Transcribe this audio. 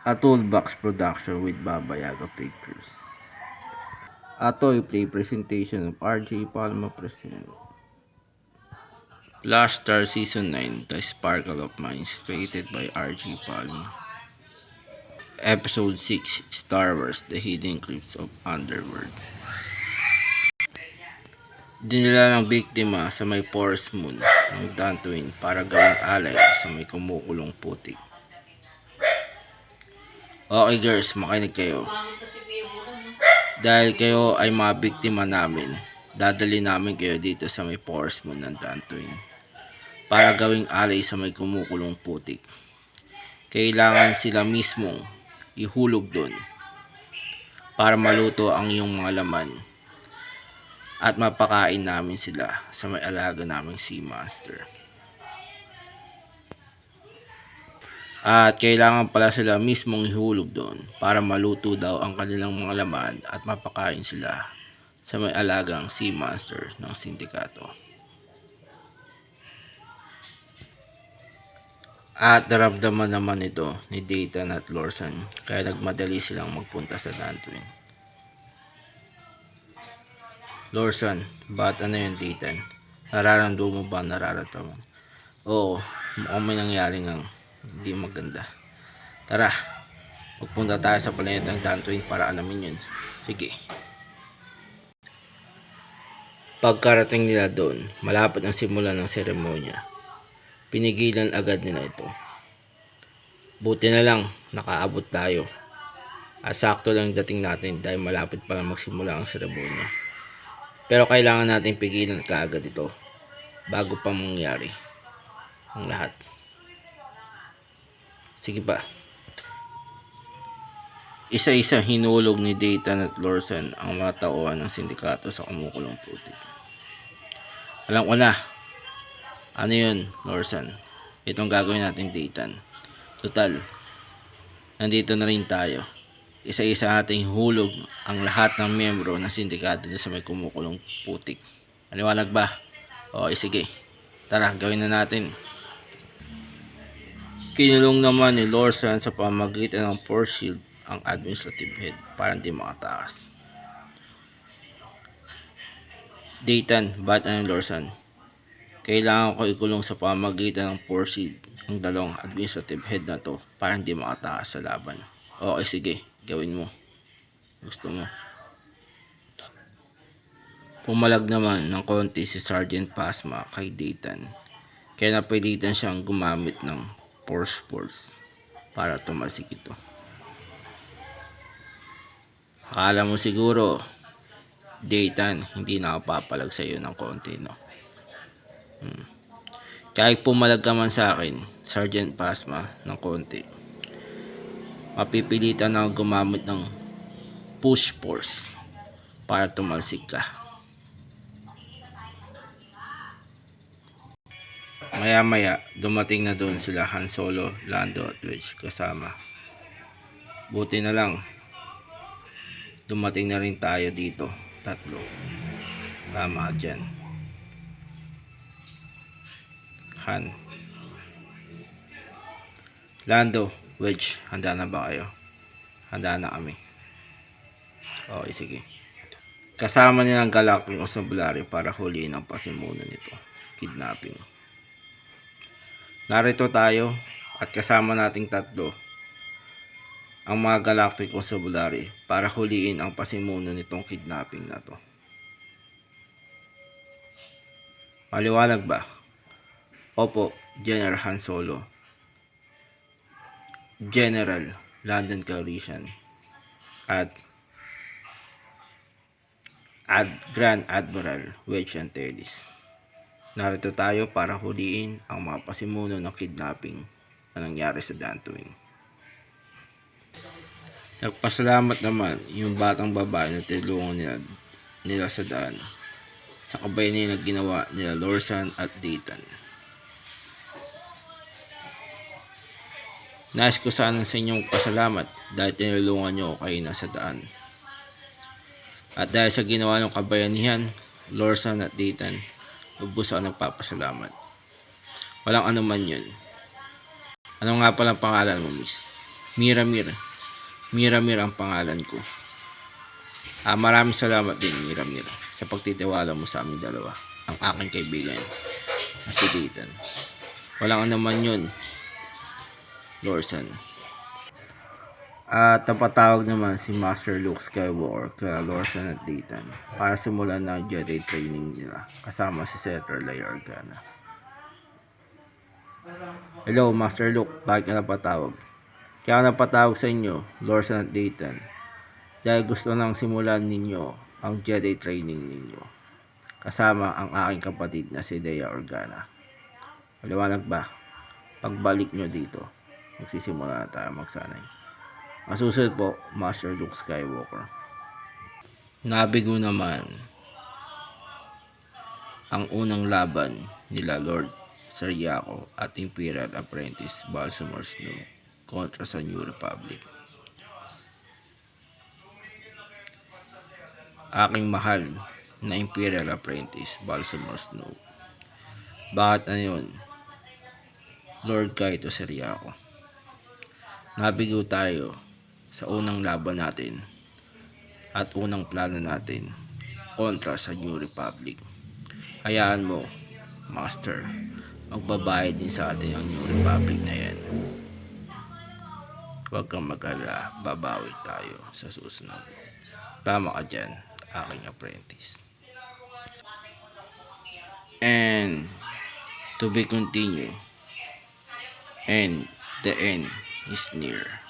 A Toolbox production with Baba Yaga Pictures. A toy play presentation of RJ Palma present. Last Star Season 9, The Sparkle of Minds, created by RJ Palma. Episode 6, Star Wars, The Hidden Crypts of Underworld. Dinala ng biktima sa may Forest Moon ng Dantooine para gawing alay sa may kumukulong putik. Okay girls, makinig kayo. Dahil kayo ay mga biktima namin, dadali namin kayo dito sa may Forest Moon ng Dantooine para gawing alay sa may kumukulong putik. Kailangan sila mismong ihulog doon para maluto ang iyong mga laman at mapakain namin sila sa may alaga naming sea monster. At kailangan pala sila mismong ihulog doon para maluto daw ang kanilang mga laman at mapakain sila sa may alagang sea monster ng sindikato. At naramdaman naman ito ni Dayton at Lorsan kaya nagmadali silang magpunta sa Dantooine. Lorsan, ba't ano yun Dayton? Nararamdaman mo ba nararamdaman? Oo, mukhang may nangyari ng hindi maganda. Tara, magpunta tayo sa planetang Dantooine para alamin yun. Sige. Pagkarating nila doon, malapit ang simula ng seremonya. Pinigilan agad nila ito. Buti na lang, nakaabot tayo. At sakto lang dating natin dahil malapit pa lang magsimula ang seremonya. Pero kailangan natin pigilan kaagad ito bago pa mangyari ang lahat. Sige pa. Isa-isa hinulog ni Dayton at Lorsan ang mga tauhan ng sindikato sa kumukulong putik. Alam ko na. Ano yun, Lorsan? Itong gagawin natin, Dayton. Total, nandito na rin tayo. Isa-isa nating hulog ang lahat ng miyembro ng sindikato sa may kumukulong putik. Maliwanag ba? Okay, sige. Tara, gawin na natin. Kinulong naman ni Lorsan sa pamamagitan ng force shield ang administrative head para hindi makatakas. Dayton, ba't ano Lorsan? Kailangan ko ikulong sa pamamagitan ng force shield ang dalawang administrative head na to para hindi makatakas sa laban. Okay, sige. Gawin mo. Gusto mo. Pumalag naman ng konti si Sergeant Pasma kay Dayton. Kaya napilitan siyang gumamit ng force para tumalsik ito. Akala mo siguro, Dayton, hindi na ako papalag sa iyo ng konti, no? Kahit pumalag ka man sa akin, Sergeant Pasma, ng konti, mapipilitan na gumamit ng push force para tumalsik ka. Maya-maya, dumating na doon sila Han Solo, Lando at Wedge kasama. Buti na lang, dumating na rin tayo dito, tatlo. Tama dyan. Han, Lando, Wedge, handa na ba kayo? Handa na kami. Okay, sige. Kasama nilang Galactic Constabulary para huliin ang pasimuno nito. Kidnapping. Narito tayo at kasama nating tatlo ang mga Galactic Constabulary para huliin ang pasimuno nitong kidnapping na to. Maliwanag ba? Opo, General Han Solo. General Lando Calrissian at Grand Admiral Wedge Antilles. Narito tayo para huliin ang mga pasimuno ng kidnapping na nangyari sa Dantooine. Nagpasalamat naman yung batang babae na tinulungan nila sa daan sa kabayan na ginawa nila Lorsan at Dayton. Nais ko sana sa inyong pasalamat dahil tinulungan nyo kayo na sa daan. At dahil sa ginawa ng kabayanihan, Lorsan at Dayton, lubos ako nagpapasalamat. Walang anuman yun. Ano nga palang pangalan mo, miss? Miramir. Miramir ang pangalan ko. Maraming salamat din, Miramir, sa pagtitiwala mo sa aming dalawa. Ang aking kaibigan na si Dayton. Walang naman yun, Lorsan. At napatawag naman si Master Luke Skywalker kay Lorsan at Dayton para simulan ng Jedi training nila kasama si Senator Leia Organa. Hello, Master Luke, bakit ka napatawag? Kaya napatawag sa inyo, Lorsan at Dayton, dahil gusto nang simulan ninyo ang Jedi training ninyo kasama ang aking kapatid na si Leia Organa. Maliwanag ba? Pagbalik nyo dito, magsisimula na tayo magsanay. Masusunod po, Master Luke Skywalker. Nabigo naman ang unang laban nila Lord Seriaco at Imperial Apprentice Balsamor Snow kontra sa New Republic. Aking mahal na Imperial Apprentice Balsamor Snow, bakit na yun, Lord Kaito Seriaco? Nabigo tayo sa unang laban natin at unang plano natin kontra sa New Republic. Hayaan mo, Master, magbabayad din sa atin ang New Republic na yan. Huwag kang mag-alala, babawi tayo sa susunod. Tama ka dyan, aking apprentice. And to be continued, and the end is near.